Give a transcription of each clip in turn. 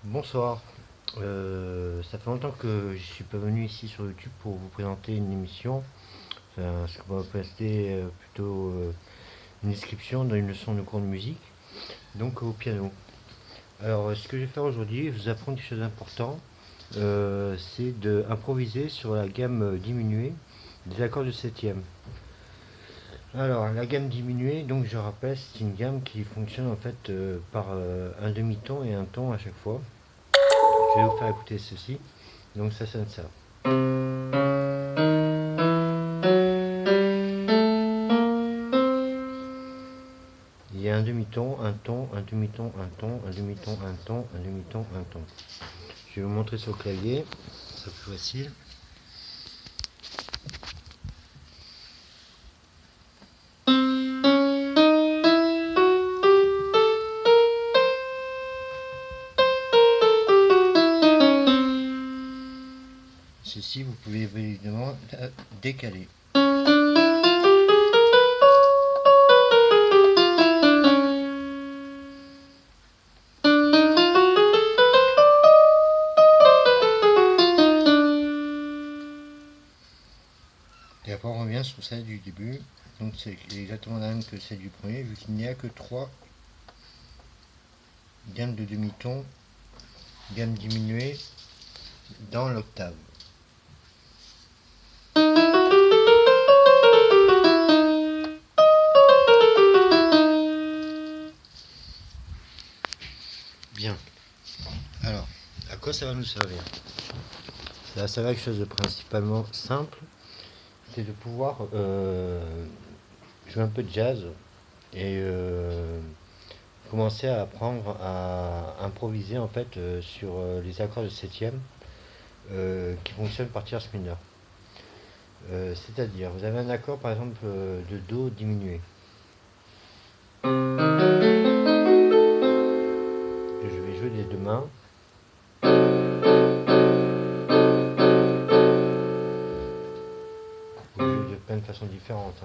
Bonsoir. Ça fait longtemps que je suis pas venu ici sur YouTube pour vous présenter une émission. Ce qu'on va présenter plutôt une description d'une leçon de cours de musique, donc au piano. Alors, ce que je vais faire aujourd'hui, je vous apprendre quelque chose d'important. C'est d'improviser sur la gamme diminuée des accords de septième. Alors, la gamme diminuée, donc je rappelle, c'est une gamme qui fonctionne en fait par un demi-ton et un ton à chaque fois. Je vais vous faire écouter ceci. Donc ça sonne ça. Il y a un demi-ton, un ton, un demi-ton, un ton, un demi-ton, un ton, un demi-ton, un ton. Je vais vous montrer sur le clavier, c'est plus facile. Ceci, vous pouvez évidemment décaler. Et après on revient sur celle du début. Donc c'est exactement la même que celle du premier, vu qu'il n'y a que trois gammes de demi-ton, gamme diminuée dans l'octave. Bien. Alors, à quoi ça va nous servir? Ça va servir à quelque chose de principalement simple, c'est de pouvoir jouer un peu de jazz et commencer à apprendre à improviser en fait sur les accords de septième qui fonctionnent par tierce mineure. C'est-à-dire, vous avez un accord par exemple de Do diminué. Je vais jouer des deux mains. Vous jouez de plein de façons différentes.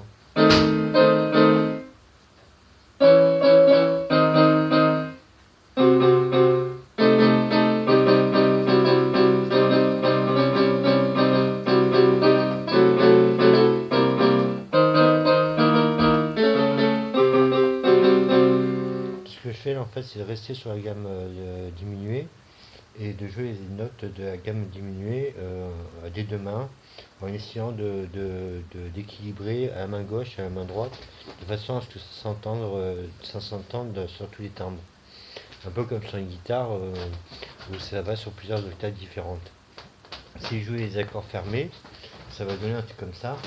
Ce que je fais en fait, c'est de rester sur la gamme diminuée et de jouer les notes de la gamme diminuée des deux mains en essayant d'équilibrer à la main gauche et à la main droite de façon à ce que ça s'entende sur tous les timbres. Un peu comme sur une guitare où ça va sur plusieurs octaves différentes. Si je joue les accords fermés, ça va donner un truc comme ça.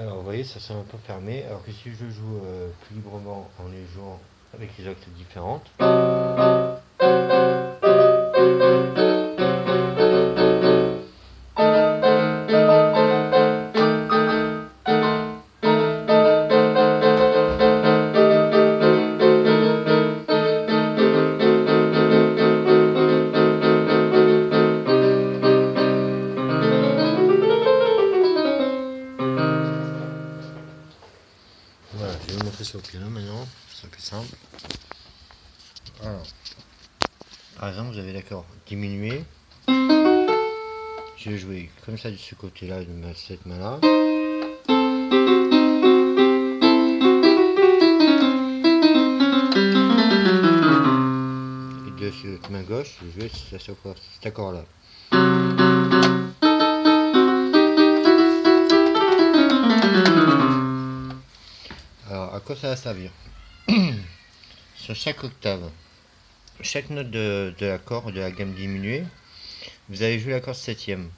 Alors vous voyez, ça sonne un peu fermé, alors que si je joue plus librement en les jouant avec les octaves différentes, voilà, je vais vous montrer sur le piano maintenant, c'est plus simple. Alors, par exemple, vous avez l'accord diminué. Je vais jouer comme ça de ce côté-là, de cette main-là. Et de cette main gauche, je vais jouer cet accord-là. Alors, à quoi ça va servir? Sur chaque octave, chaque note de l'accord de la gamme diminuée, vous allez jouer l'accord septième.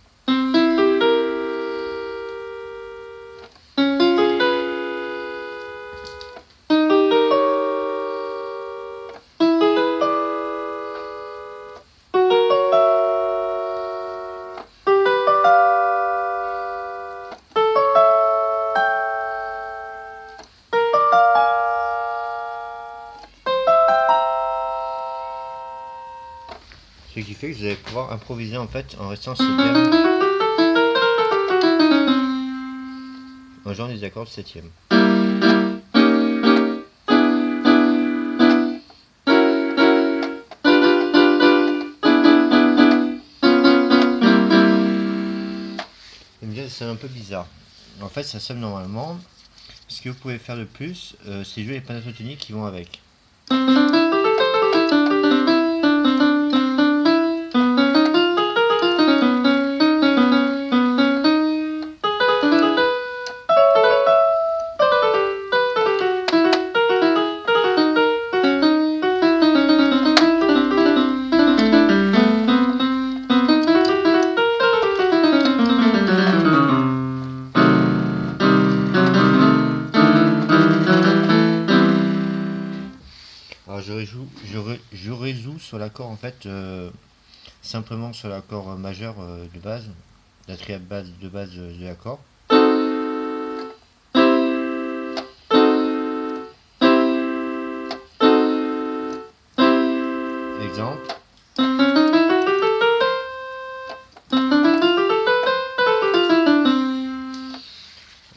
Ce qui fait que vous allez pouvoir improviser en fait en restant sur cette gamme, en jouant des accords de septième. C'est un peu bizarre. En fait, ça sonne normalement. Ce que vous pouvez faire de plus, c'est jouer les pentatoniques qui vont avec. Alors je résous sur l'accord en fait simplement sur l'accord majeur de base, la triade de base de l'accord. Exemple.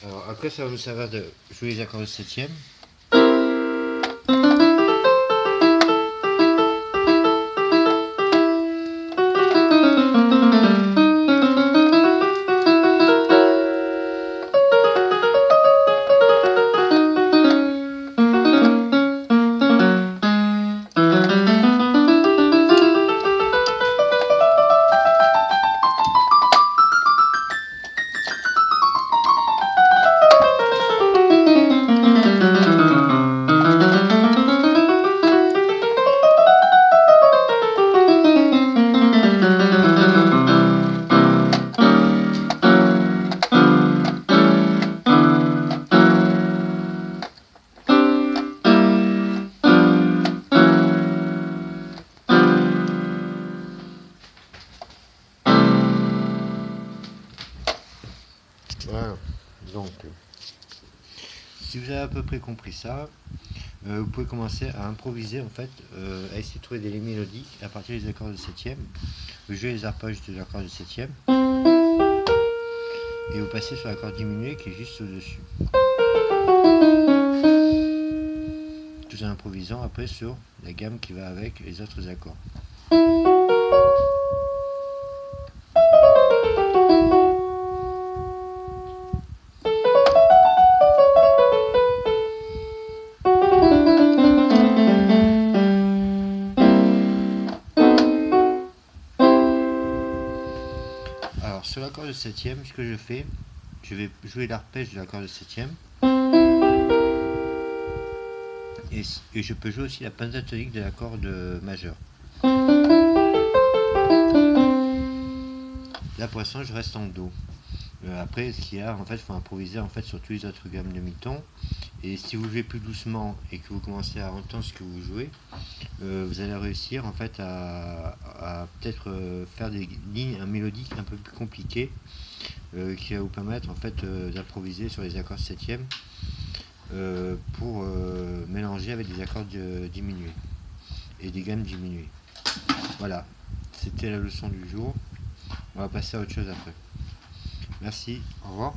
Alors après ça va nous servir de jouer les accords de septième. Voilà, donc si vous avez à peu près compris ça, vous pouvez commencer à improviser en fait, à essayer de trouver des lignes mélodiques à partir des accords de septième. Vous jouez les arpèges de l'accord de septième et vous passez sur l'accord diminué qui est juste au-dessus. Tout en improvisant après sur la gamme qui va avec les autres accords. Alors sur l'accord de septième, ce que je fais, je vais jouer l'arpège de l'accord de septième et je peux jouer aussi la pentatonique de l'accord de majeur. Là pour l'instant je reste en do. Après ce qu'il y a en fait, il faut improviser en fait sur toutes les autres gammes de mi-ton. Et si vous jouez plus doucement et que vous commencez à entendre ce que vous jouez, vous allez réussir en fait à peut-être faire des lignes mélodiques un peu plus compliquées qui va vous permettre en fait d'improviser sur les accords septième pour mélanger avec des accords diminués et des gammes diminuées. Voilà, c'était la leçon du jour. On va passer à autre chose après. Merci, au revoir.